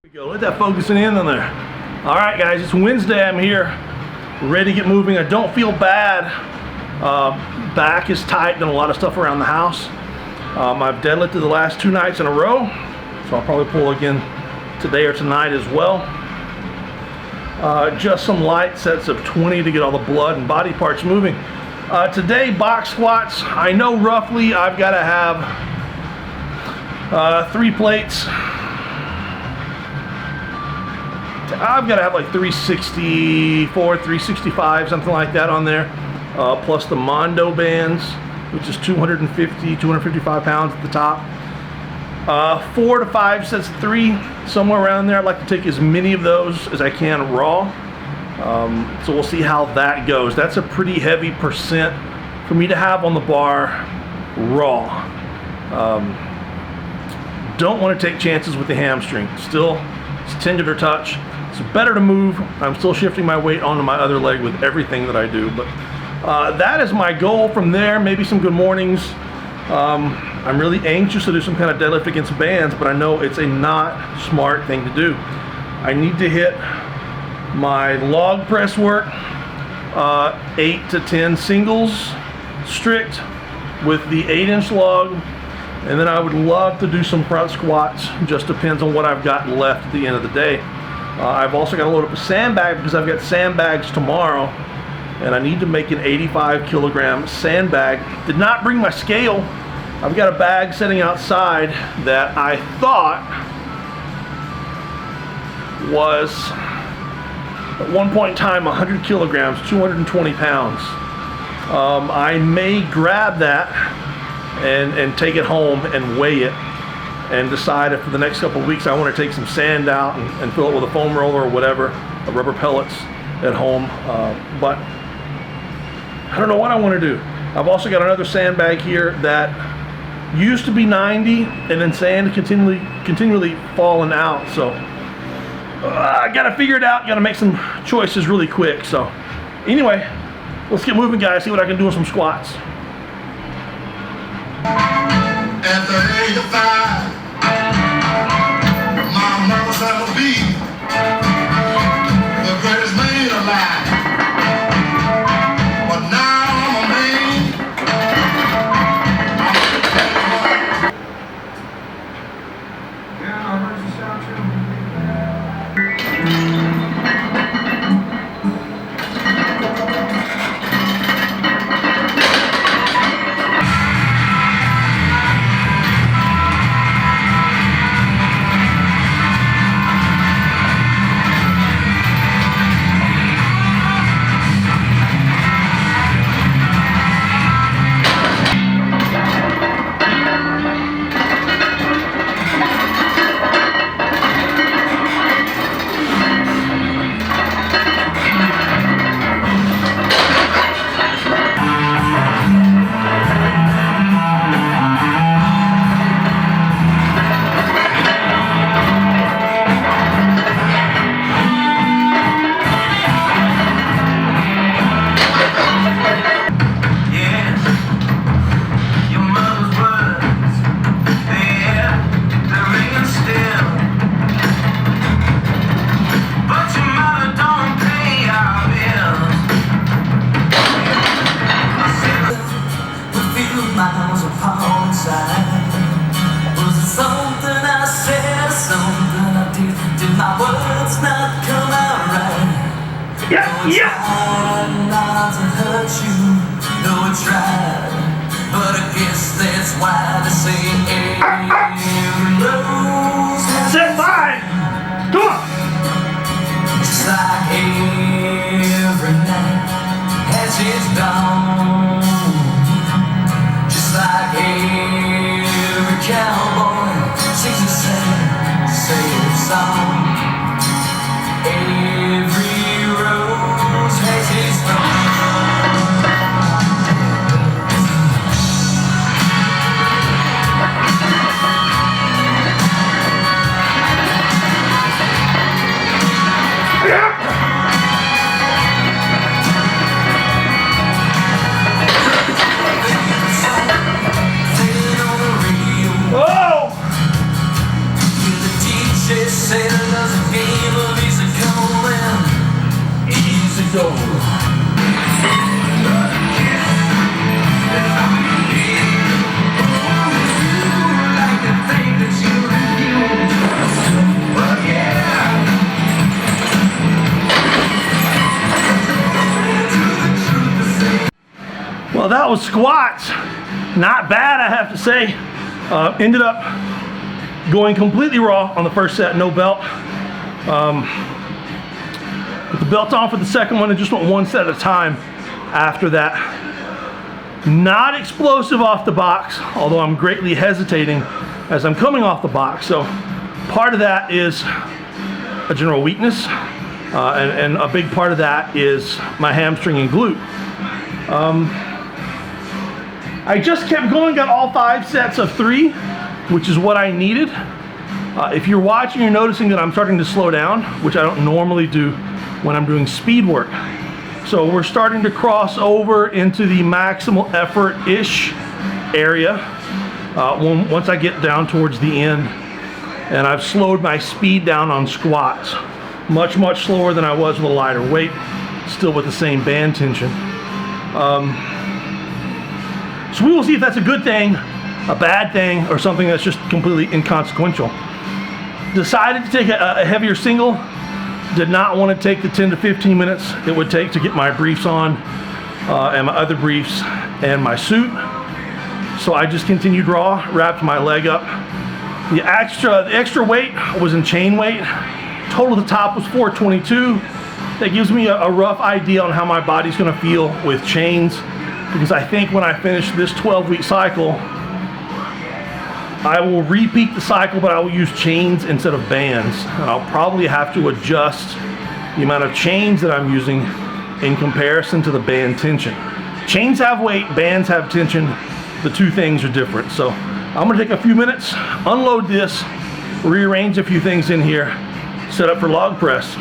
There we go. Let that focusing in on there. All right, guys, it's Wednesday. I'm here, ready to get moving. I don't feel bad. Back is tight, done a lot of stuff around the house. I've deadlifted the last 2 nights in a row, so I'll probably pull again today or tonight as well. Just some light sets of 20 to get all the blood and body parts moving. Today, box squats. I know roughly I've got to have 3 plates. I've got to have like 364, 365, something like that on there. Plus the Mondo bands, which is 250, 255 pounds at the top. 4 to 5 sets of 3, somewhere around there. I'd like to take as many of those as I can raw. So we'll see how that goes. That's a pretty heavy percent for me to have on the bar raw. Don't want to take chances with the hamstring. Still, it's tender to touch. It's better to move. I'm still shifting my weight onto my other leg with everything that I do. But that is my goal from there. Maybe some good mornings. I'm really anxious to do some kind of deadlift against bands, but I know it's a not smart thing to do. I need to hit my log press work, 8 to 10 singles strict with the 8-inch log, and then I would love to do some front squats. Just depends on what I've got left at the end of the day. I've also got to load up a sandbag because I've got sandbags tomorrow, and I need to make an 85 kilogram sandbag. Did not bring my scale. I've got a bag sitting outside that I thought was at one point in time 100 kilograms, 220 pounds. I may grab that and take it home and weigh it and decide if for the next couple of weeks I want to take some sand out and fill it with a foam roller or whatever, rubber pellets at home. But I don't know what I want to do. I've also got another sandbag here that used to be 90, and then sand continually falling out. So I got to figure it out. Got to make some choices really quick. So anyway, let's get moving, guys. See what I can do with some squats. At the age of 5, my mama said I'll be the greatest man alive. But now I'm a man. Yeah, I heard you sound true. Yeah. Not to hurt you, no, I tried, but I guess that's why they say every rose has Set 5. Come on. just like every night has its dawn, just like every cowboy sings a sad song. Every rose has its thorn. Oh! The DJ said was a game of easy going, easy go. Like the thing that you refuse. But yeah. Well, that was squats. Not bad, I have to say. Ended up going completely raw on the first set, no belt. Put the belt on for the second one and just went one set at a time after that. Not explosive off the box, although I'm greatly hesitating as I'm coming off the box. So part of that is a general weakness, and a big part of that is my hamstring and glute. I just kept going, got all 5 sets of 3, which is what I needed. If you're watching, you're noticing that I'm starting to slow down, which I don't normally do when I'm doing speed work. So we're starting to cross over into the maximal effort-ish area once I get down towards the end. And I've slowed my speed down on squats. Much slower than I was with a lighter weight, still with the same band tension. So we will see if that's a good thing, a bad thing, or something that's just completely inconsequential. Decided to take a heavier single. Did not want to take the 10 to 15 minutes it would take to get my briefs on, and my other briefs and my suit. So I just continued raw, wrapped my leg up. The extra weight was in chain weight. Total at the top was 422. That gives me a rough idea on how my body's going to feel with chains, because I think when I finish this 12-week cycle, I will repeat the cycle, but I will use chains instead of bands. And I'll probably have to adjust the amount of chains that I'm using in comparison to the band tension. Chains have weight, bands have tension. The two things are different. So I'm gonna take a few minutes, unload this, rearrange a few things in here, set up for log press.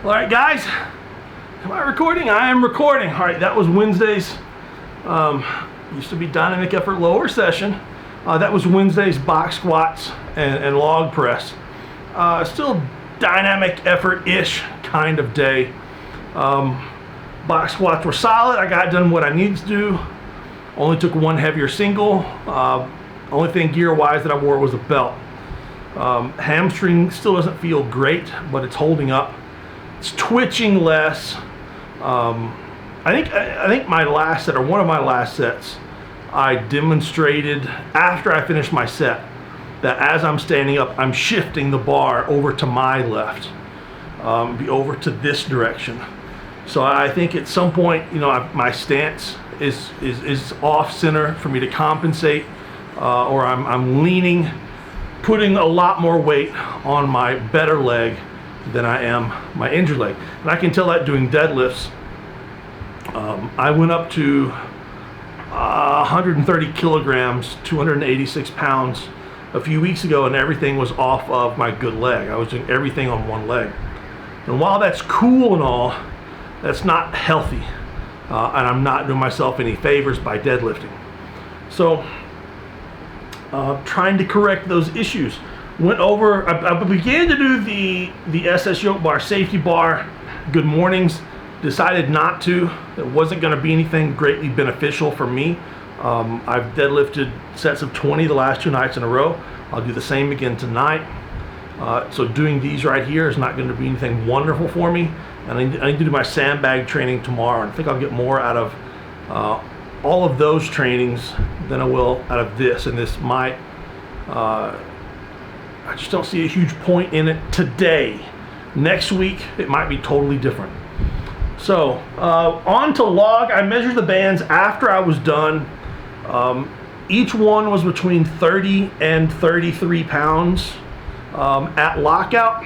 All right, guys, am I recording? I am recording. All right, that was Wednesday's, used to be dynamic effort lower session. That was Wednesday's box squats and log press. Still dynamic effort-ish kind of day. Box squats were solid. I got done what I needed to do. Only took one heavier single. Only thing gear-wise that I wore was a belt. Hamstring still doesn't feel great, but it's holding up. It's twitching less. I think my last set, or one of my last sets, I demonstrated after I finished my set that as I'm standing up, I'm shifting the bar over to my left, over to this direction. So I think at some point, my stance is off center for me to compensate, or I'm leaning, putting a lot more weight on my better leg than I am my injured leg. And I can tell that doing deadlifts. I went up to 130 kilograms, 286 pounds a few weeks ago, and everything was off of my good leg. I was doing everything on one leg. And while that's cool and all, that's not healthy. And I'm not doing myself any favors by deadlifting. So, trying to correct those issues. Went over, I began to do the SS yoke bar, safety bar, good mornings. Decided not to. It wasn't going to be anything greatly beneficial for me. I've deadlifted sets of 20 the last 2 nights in a row. I'll do the same again tonight. So doing these right here is not going to be anything wonderful for me. And I need to do my sandbag training tomorrow. And I think I'll get more out of all of those trainings than I will out of this. And this might, I just don't see a huge point in it today. Next week, it might be totally different. So, on to log. I measured the bands after I was done. Each one was between 30 and 33 pounds at lockout.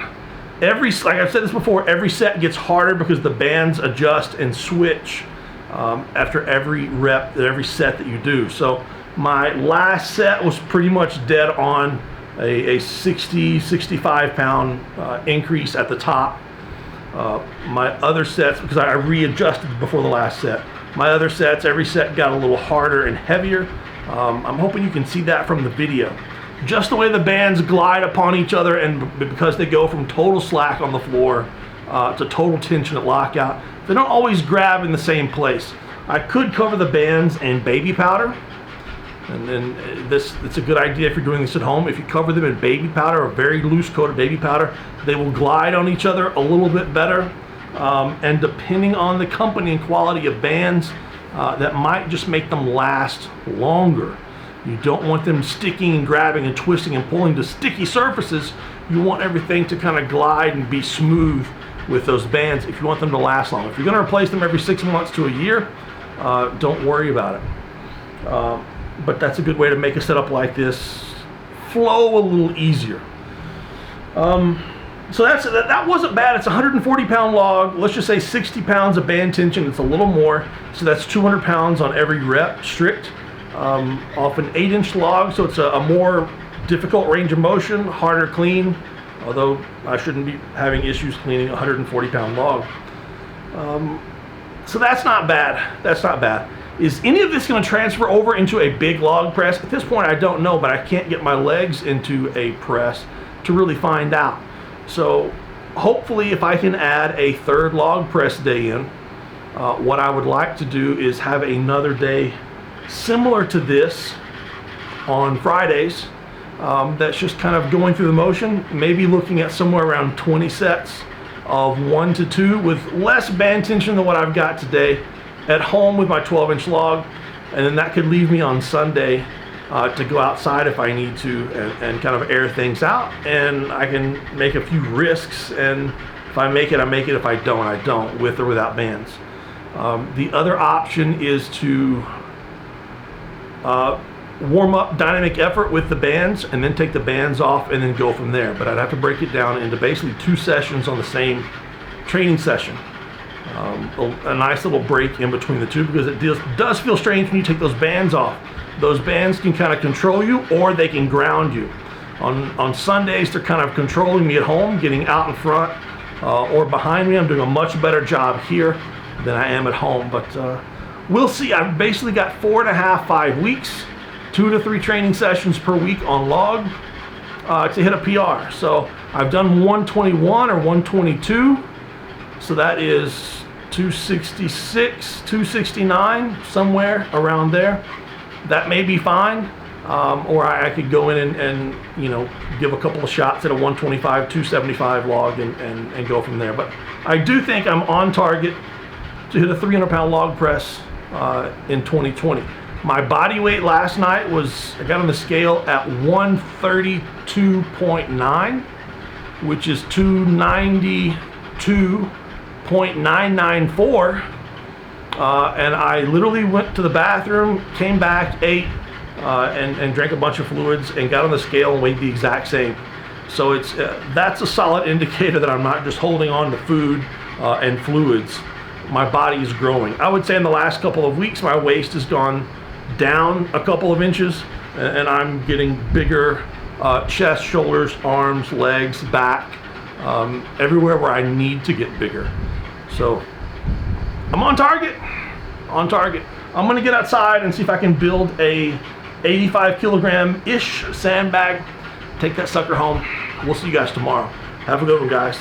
Like I've said this before, every set gets harder because the bands adjust and switch after every rep, every set that you do. So my last set was pretty much dead on a 60, 65 pound increase at the top. My other sets, because I readjusted before the last set, my other sets, every set got a little harder and heavier. I'm hoping you can see that from the video. Just the way the bands glide upon each other, and because they go from total slack on the floor to total tension at lockout, they don't always grab in the same place. I could cover the bands in baby powder, and then it's a good idea if you're doing this at home. If you cover them in baby powder, or very loose coat of baby powder, they will glide on each other a little bit better. And depending on the company and quality of bands, that might just make them last longer. You don't want them sticking and grabbing and twisting and pulling to sticky surfaces. You want everything to kind of glide and be smooth with those bands if you want them to last long. If you're going to replace them every 6 months to a year, don't worry about it. But that's a good way to make a setup like this flow a little easier. So that wasn't bad. It's a 140 pound log. Let's just say 60 pounds of band tension. It's a little more. So that's 200 pounds on every rep strict. Off an 8-inch log, so it's a more difficult range of motion, harder clean, although I shouldn't be having issues cleaning a 140 pound log. So that's not bad. That's not bad. Is any of this going to transfer over into a big log press? At this point, I don't know, but I can't get my legs into a press to really find out. So hopefully if I can add a third log press day in, what I would like to do is have another day similar to this on Fridays. That's just kind of going through the motion, maybe looking at somewhere around 20 sets of 1 to 2 with less band tension than what I've got today at home with my 12-inch log. And then that could leave me on Sunday to go outside if I need to and kind of air things out, and I can make a few risks, and if I make it, I make it. If I don't, I don't, with or without bands. The other option is to warm up dynamic effort with the bands and then take the bands off and then go from there. But I'd have to break it down into basically 2 sessions on the same training session. A nice little break in between the two, because it does feel strange when you take those bands off. Those bands can kind of control you, or they can ground you. On Sundays, they're kind of controlling me at home, getting out in front or behind me. I'm doing a much better job here than I am at home, but we'll see. I've basically got 4.5, 5 weeks, 2 to 3 training sessions per week on log to hit a PR. So I've done 121 or 122. So that is 266, 269, somewhere around there. That may be fine. or I could go in and you know, give a couple of shots at a 125, 275 log and go from there. But I do think I'm on target to hit a 300-pound log press in 2020. My body weight last night was, I got on the scale at 132.9, which is 292.994. And I literally went to the bathroom, came back, ate, and drank a bunch of fluids and got on the scale and weighed the exact same. So it's that's a solid indicator that I'm not just holding on to food and fluids. My body is growing. I would say in the last couple of weeks, my waist has gone down a couple of inches, and I'm getting bigger chest, shoulders, arms, legs, back, everywhere where I need to get bigger. So I'm on target, on target. I'm gonna get outside and see if I can build a 85 kilogram-ish sandbag, take that sucker home. We'll see you guys tomorrow. Have a good one, guys.